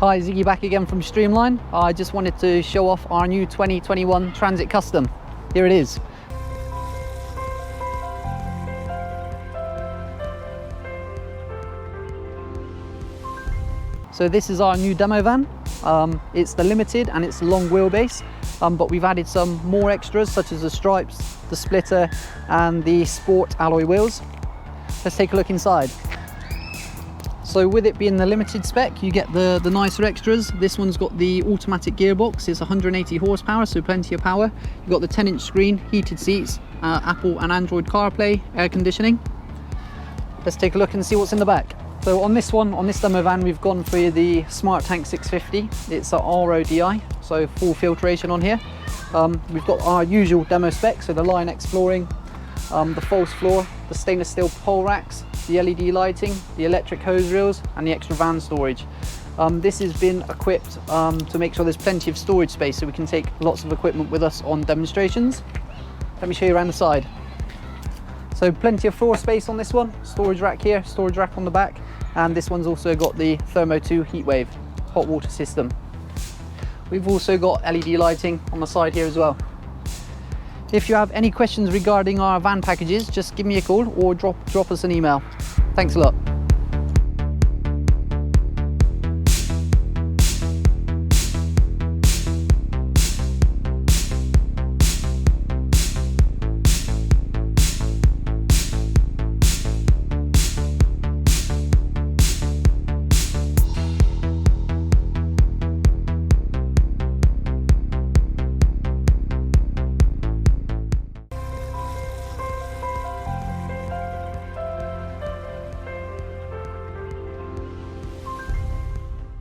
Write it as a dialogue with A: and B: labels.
A: Hi, Ziggy back again from STREAMLINE. I just wanted to show off our new 2021 Transit Custom. Here it is. So this is our new demo van. It's the limited and it's the long wheelbase, but we've added some more extras such as the stripes, the splitter and the sport alloy wheels. Let's take a look inside. So with it being the limited spec, you get the nicer extras. This one's got the automatic gearbox. It's 180 horsepower, so plenty of power. You've got the 10-inch screen, heated seats, Apple and Android CarPlay, air conditioning. Let's take a look and see what's in the back. So on this demo van, we've gone for the Smart Tank 650. It's a RODI, so full filtration on here. We've got our usual demo specs, so the line X flooring, the false floor, the stainless steel pole racks, the LED lighting, the electric hose reels and the extra van storage. This has been equipped to make sure there's plenty of storage space so we can take lots of equipment with us on demonstrations. Let me show you around the side. So plenty of floor space on this one, storage rack here, storage rack on the back, and this one's also got the Thermo 2 heatwave hot water system. We've also got LED lighting on the side here as well. If you have any questions regarding our van packages, just give me a call or drop us an email. Thanks a lot.